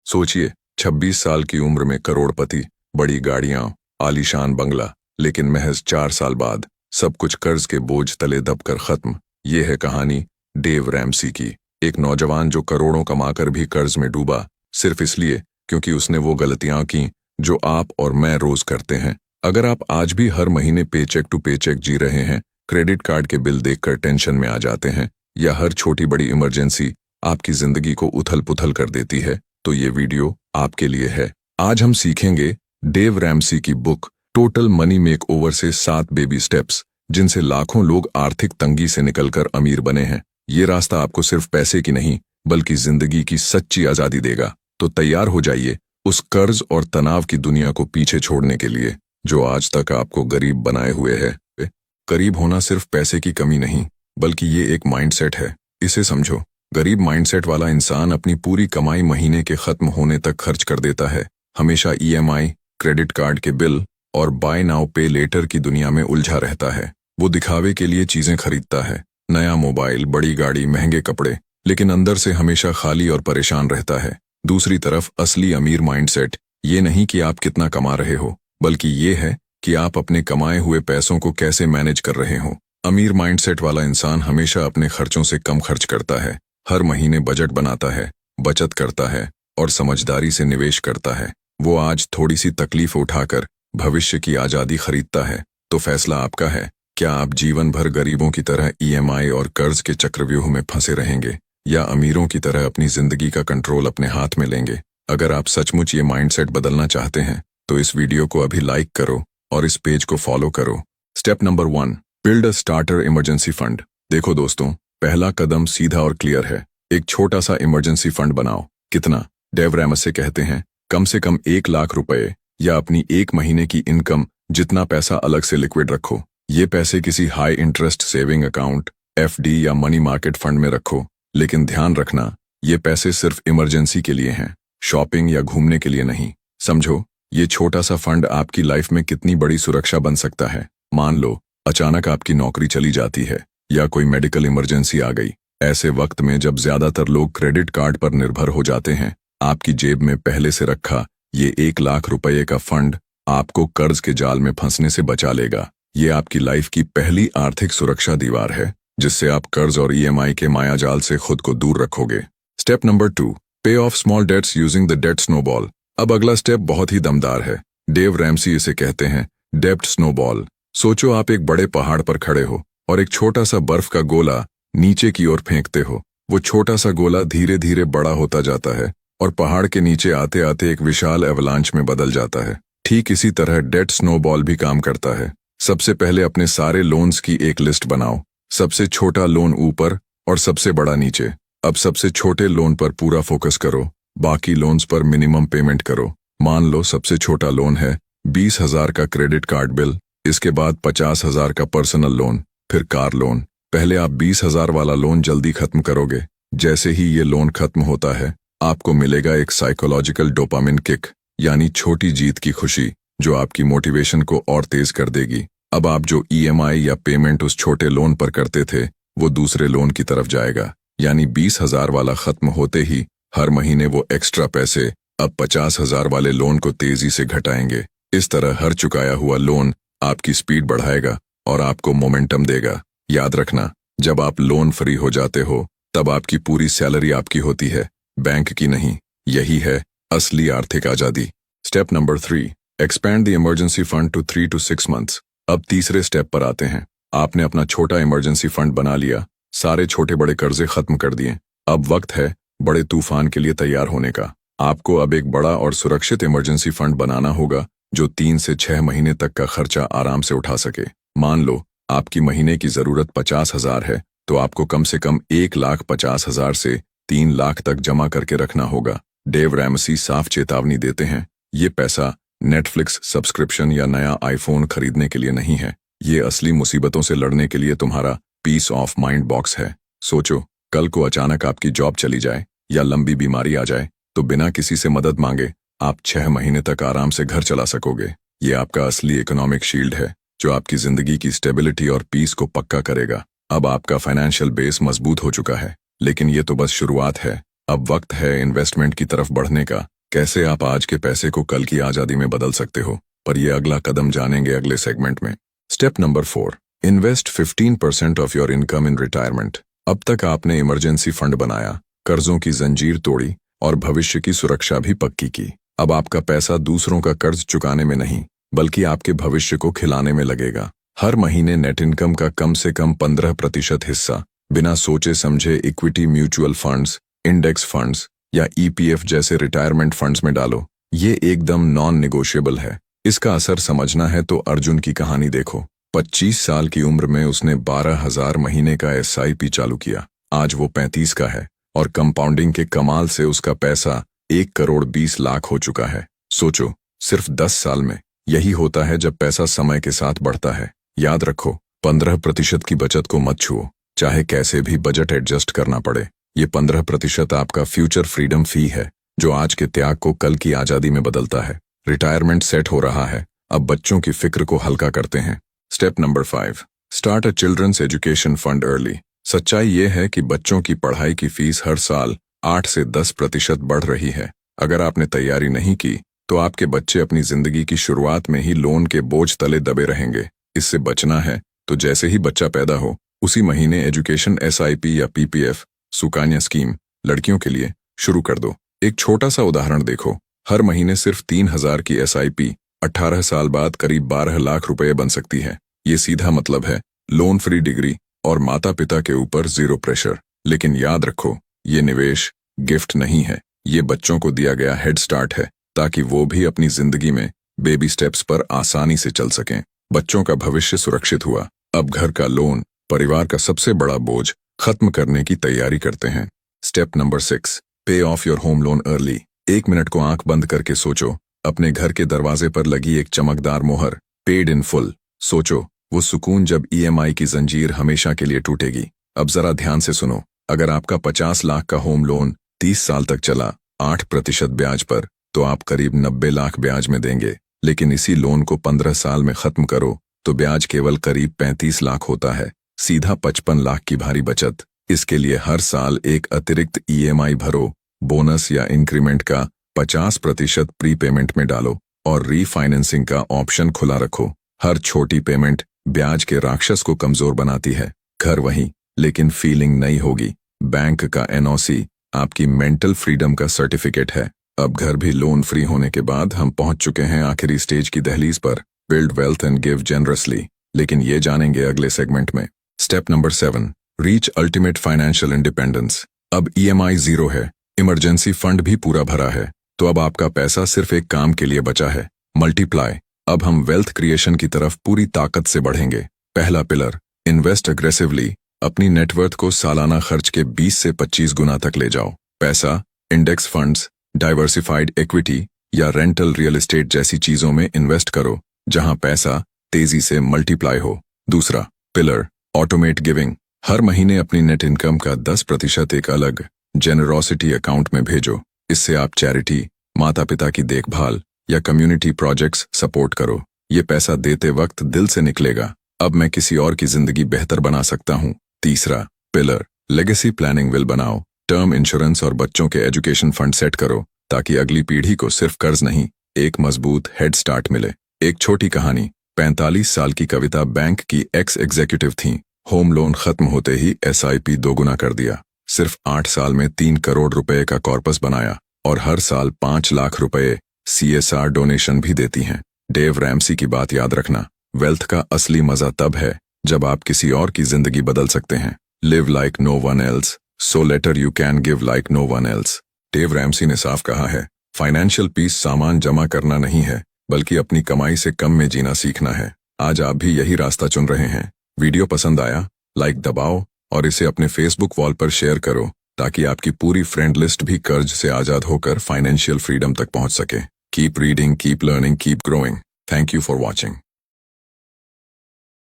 सोचिए, 26 साल की उम्र में करोड़पति, बड़ी गाड़ियां, आलीशान बंगला, लेकिन महज 4 साल बाद सब कुछ कर्ज के बोझ तले दबकर खत्म। ये है कहानी डेव रैमसी की, एक नौजवान जो करोड़ों कमाकर भी कर्ज में डूबा, सिर्फ इसलिए क्योंकि उसने वो गलतियां की जो आप और मैं रोज करते हैं। अगर आप आज भी हर महीने पेचेक टू पेचेक जी रहे हैं, क्रेडिट कार्ड के बिल देखकर टेंशन में आ जाते हैं, या हर छोटी बड़ी इमरजेंसी आपकी जिंदगी को उथल पुथल कर देती है, तो ये वीडियो आपके लिए है। आज हम सीखेंगे डेव रैमसी की बुक टोटल मनी मेकओवर से 7 बेबी स्टेप्स, जिनसे लाखों लोग आर्थिक तंगी से निकलकर अमीर बने हैं। ये रास्ता आपको सिर्फ पैसे की नहीं, बल्कि जिंदगी की सच्ची आजादी देगा। तो तैयार हो जाइए उस कर्ज और तनाव की दुनिया को पीछे छोड़ने के लिए जो आज तक आपको गरीब बनाए हुए है। गरीब होना सिर्फ पैसे की कमी नहीं, बल्कि ये एक माइंडसेट है। इसे समझो, गरीब माइंडसेट वाला इंसान अपनी पूरी कमाई महीने के खत्म होने तक खर्च कर देता है। हमेशा ईएमआई, क्रेडिट कार्ड के बिल और बाय नाउ पे लेटर की दुनिया में उलझा रहता है। वो दिखावे के लिए चीजें खरीदता है, नया मोबाइल, बड़ी गाड़ी, महंगे कपड़े, लेकिन अंदर से हमेशा खाली और परेशान रहता है। दूसरी तरफ असली अमीर माइंडसेट ये नहीं कि आप कितना कमा रहे हो, बल्कि ये है कि आप अपने कमाए हुए पैसों को कैसे मैनेज कर रहे हो। अमीर माइंडसेट वाला इंसान हमेशा अपने खर्चों से कम खर्च करता है, हर महीने बजट बनाता है, बचत करता है और समझदारी से निवेश करता है। वो आज थोड़ी सी तकलीफ उठाकर भविष्य की आजादी खरीदता है। तो फैसला आपका है, क्या आप जीवन भर गरीबों की तरह ईएमआई और कर्ज के चक्रव्यूह में फंसे रहेंगे, या अमीरों की तरह अपनी जिंदगी का कंट्रोल अपने हाथ में लेंगे। अगर आप सचमुच ये माइंडसेट बदलना चाहते हैं तो इस वीडियो को अभी लाइक करो और इस पेज को फॉलो करो। Step number 1, build a starter emergency fund. देखो दोस्तों, पहला कदम सीधा और क्लियर है। एक छोटा सा इमरजेंसी फंड बनाओ। कितना? डेव रैमसी कहते हैं, कम से कम 1 लाख रुपए या अपनी 1 महीने की इनकम जितना पैसा अलग से लिक्विड रखो। ये पैसे किसी high interest saving account, FD या मनी मार्केट फंड में रखो। लेकिन ध्यान रखना, ये पैसे सिर्फ इमरजेंसी के लिए हैं, शॉपिंग या घूमने के लिए नहीं। समझो, ये छोटा सा फंड आपकी लाइफ में कितनी बड़ी सुरक्षा बन सकता है। मान लो अचानक आपकी नौकरी चली जाती है या कोई मेडिकल इमरजेंसी आ गई। ऐसे वक्त में जब ज्यादातर लोग क्रेडिट कार्ड पर निर्भर हो जाते हैं, आपकी जेब में पहले से रखा ये 1 लाख रुपए का फंड आपको कर्ज के जाल में फंसने से बचा लेगा। ये आपकी लाइफ की पहली आर्थिक सुरक्षा दीवार है, जिससे आप कर्ज और ईएमआई के मायाजाल से खुद को दूर रखोगे। Step number 2, pay off small debts using the debt snowball. अब अगला स्टेप बहुत ही दमदार है। डेव रैमसी इसे कहते हैं डेब्ट स्नोबॉल। सोचो, आप एक बड़े पहाड़ पर खड़े हो और एक छोटा सा बर्फ का गोला नीचे की ओर फेंकते हो। वो छोटा सा गोला धीरे धीरे बड़ा होता जाता है और पहाड़ के नीचे आते आते एक विशाल एवलांच में बदल जाता है। ठीक इसी तरह डेट स्नोबॉल भी काम करता है। सबसे पहले अपने सारे लोन्स की एक लिस्ट बनाओ। सबसे छोटा लोन ऊपर और सबसे बड़ा नीचे। अब सबसे छोटे लोन पर पूरा फोकस करो, बाकी लोन्स पर मिनिमम पेमेंट करो। मान लो सबसे छोटा लोन है 20,000 का क्रेडिट कार्ड बिल, इसके बाद 50,000 का पर्सनल लोन, फिर कार लोन। पहले आप 20,000 वाला लोन जल्दी खत्म करोगे। जैसे ही ये लोन खत्म होता है, आपको मिलेगा एक साइकोलॉजिकल डोपामिन किक, यानी छोटी जीत की खुशी, जो आपकी मोटिवेशन को और तेज कर देगी। अब आप जो ईएमआई या पेमेंट उस छोटे लोन पर करते थे, वो दूसरे लोन की तरफ जाएगा। यानी 20,000 वाला खत्म होते ही हर महीने वो एक्स्ट्रा पैसे अब 50,000 वाले लोन को तेजी से घटाएंगे। इस तरह हर चुकाया हुआ लोन आपकी स्पीड बढ़ाएगा और आपको मोमेंटम देगा। याद रखना, जब आप लोन फ्री हो जाते हो, तब आपकी पूरी सैलरी आपकी होती है, बैंक की नहीं। यही है असली आर्थिक आजादी। Step number 3, expand the emergency fund to 3 to 6 months। अब तीसरे स्टेप पर आते हैं। आपने अपना छोटा इमरजेंसी फंड बना लिया, सारे छोटे बड़े कर्जे खत्म कर दिए। अब वक्त है बड़े तूफान के लिए तैयार होने का। आपको अब एक बड़ा और सुरक्षित इमरजेंसी फंड बनाना होगा जो 3 से 6 महीने तक का खर्चा आराम से उठा सके। मान लो आपकी महीने की जरूरत 50,000 है, तो आपको कम से कम 1,50,000 से 3 लाख तक जमा करके रखना होगा। डेव रैमसी साफ चेतावनी देते हैं, ये पैसा नेटफ्लिक्स सब्सक्रिप्शन या नया आईफोन खरीदने के लिए नहीं है। ये असली मुसीबतों से लड़ने के लिए तुम्हारा पीस ऑफ माइंड बॉक्स है। सोचो, कल को अचानक आपकी जॉब चली जाए या लंबी बीमारी आ जाए, तो बिना किसी से मदद मांगे आप 6 महीने तक आराम से घर चला सकोगे। ये आपका असली इकोनॉमिक शील्ड है, जो आपकी जिंदगी की स्टेबिलिटी और पीस को पक्का करेगा। अब आपका फाइनेंशियल बेस मजबूत हो चुका है, लेकिन ये तो बस शुरुआत है। अब वक्त है इन्वेस्टमेंट की तरफ बढ़ने का। कैसे आप आज के पैसे को कल की आजादी में बदल सकते हो, पर ये अगला कदम जानेंगे अगले सेगमेंट में। Step number 4, invest 15% of your income in retirement. अब तक आपने इमरजेंसी फंड बनाया, कर्जों की जंजीर तोड़ी और भविष्य की सुरक्षा भी पक्की की। अब आपका पैसा दूसरों का कर्ज चुकाने में नहीं, बल्कि आपके भविष्य को खिलाने में लगेगा। हर महीने नेट इनकम का कम से कम 15% हिस्सा बिना सोचे समझे equity mutual funds, index funds या ईपीएफ जैसे रिटायरमेंट फंड्स में डालो। ये एकदम नॉन निगोशिएबल है। इसका असर समझना है तो अर्जुन की कहानी देखो। 25 साल की उम्र में उसने 12,000 महीने का एसआईपी चालू किया। आज वो 35 का है और कंपाउंडिंग के कमाल से उसका पैसा 1,20,00,000 हो चुका है। सोचो, सिर्फ 10 साल में। यही होता है जब पैसा समय के साथ बढ़ता है। याद रखो, 15% की बचत को मत छुओ, चाहे कैसे भी बजट एडजस्ट करना पड़े। ये 15% आपका फ्यूचर फ्रीडम फी है, जो आज के त्याग को कल की आजादी में बदलता है। रिटायरमेंट सेट हो रहा है, अब बच्चों की फिक्र को हल्का करते हैं। Step number 5, start a children's education fund early. सच्चाई ये है कि बच्चों की पढ़ाई की फीस हर साल 8 से 10% बढ़ रही है। अगर आपने तैयारी नहीं की तो आपके बच्चे अपनी जिंदगी की शुरुआत में ही लोन के बोझ तले दबे रहेंगे। इससे बचना है तो जैसे ही बच्चा पैदा हो उसी महीने एजुकेशन एसआईपी या पीपीएफ, सुकन्या स्कीम, लड़कियों के लिए शुरू कर दो। एक छोटा सा उदाहरण देखो, हर महीने सिर्फ 3,000 की एसआईपी 18 साल बाद करीब 12 लाख रुपए बन सकती है। ये सीधा मतलब है लोन फ्री डिग्री और माता पिता के ऊपर जीरो प्रेशर। लेकिन याद रखो, ये निवेश गिफ्ट नहीं है, ये बच्चों को दिया गया हेड स्टार्ट है, ताकि वो भी अपनी जिंदगी में बेबी स्टेप्स पर आसानी से चल सकें। बच्चों का भविष्य सुरक्षित हुआ, अब घर का लोन, परिवार का सबसे बड़ा बोझ खत्म करने की तैयारी करते हैं। स्टेप नंबर 6, पे of your home loan early. 1 minute को आंख बंद करके सोचो, अपने घर के दरवाजे पर लगी एक चमकदार मोहर, पेड इन फुल। सोचो वो सुकून जब ईएमआई की जंजीर हमेशा के लिए टूटेगी। अब जरा ध्यान से सुनो, अगर आपका 50 लाख का होम लोन 30 साल तक चला 8% ब्याज पर, तो आप करीब 90 लाख ब्याज में देंगे। लेकिन इसी लोन को 15 साल में खत्म करो तो ब्याज केवल करीब 35 लाख होता है, सीधा 55 लाख की भारी बचत। इसके लिए हर साल एक अतिरिक्त ईएमआई भरो, बोनस या इंक्रीमेंट का 50% प्रीपेमेंट में डालो और रीफाइनेंसिंग का ऑप्शन खुला रखो। हर छोटी पेमेंट ब्याज के राक्षस को कमजोर बनाती है। घर वही, लेकिन फीलिंग नई होगी। बैंक का एनओसी आपकी मेंटल फ्रीडम का सर्टिफिकेट है। अब घर भी लोन फ्री होने के बाद हम पहुंच चुके हैं आखिरी स्टेज की दहलीज पर, build wealth and give generously. लेकिन ये जानेंगे अगले सेगमेंट में। Step number 7, reach ultimate financial independence. अब ईएमआई जीरो है, इमरजेंसी फंड भी पूरा भरा है, तो अब आपका पैसा सिर्फ एक काम के लिए बचा है, मल्टीप्लाई। अब हम वेल्थ क्रिएशन की तरफ पूरी ताकत से बढ़ेंगे। पहला पिलर, इन्वेस्ट अग्रेसिवली। अपनी नेटवर्थ को सालाना खर्च के 20 से 25 गुना तक ले जाओ। पैसा इंडेक्स फंड्स, डाइवर्सिफाइड इक्विटी या रेंटल रियल एस्टेट जैसी चीजों में इन्वेस्ट करो, जहां पैसा तेजी से मल्टीप्लाई हो। दूसरा पिलर, ऑटोमेट गिविंग। हर महीने अपनी नेट इनकम का 10% एक अलग जेनरोसिटी अकाउंट में भेजो। इससे आप चैरिटी, माता पिता की देखभाल या कम्युनिटी प्रोजेक्ट्स सपोर्ट करो। ये पैसा देते वक्त दिल से निकलेगा, अब मैं किसी और की जिंदगी बेहतर बना सकता हूँ। तीसरा पिलर, लेगेसी प्लानिंग विल बनाओ। टर्म इंश्योरेंस और बच्चों के एजुकेशन फंड सेट करो, ताकि अगली पीढ़ी को सिर्फ कर्ज नहीं, एक मजबूत हेड स्टार्ट मिले। एक छोटी कहानी, 45 साल की कविता बैंक की एक्स एग्जीक्यूटिव थी। होम लोन खत्म होते ही एसआईपी 2 गुना कर दिया। सिर्फ 8 साल में 3 करोड़ रुपए का कॉर्पस बनाया और हर साल 5 लाख रुपए सीएसआर डोनेशन भी देती हैं। डेव रैमसी की बात याद रखना, वेल्थ का असली मजा तब है जब आप किसी और की जिंदगी बदल सकते हैं। Live like no one else, so later you can give like no one else. Dave Ramsey ने साफ कहा है, फाइनेंशियल पीस सामान जमा करना नहीं है, बल्कि अपनी कमाई से कम में जीना सीखना है। आज आप भी यही रास्ता चुन रहे हैं। वीडियो पसंद आया, लाइक दबाओ और इसे अपने फेसबुक वॉल पर शेयर करो, ताकि आपकी पूरी फ्रेंड लिस्ट भी कर्ज से आजाद होकर फाइनेंशियल फ्रीडम तक पहुंच सके। Keep reading, keep learning, keep growing. Thank you for watching.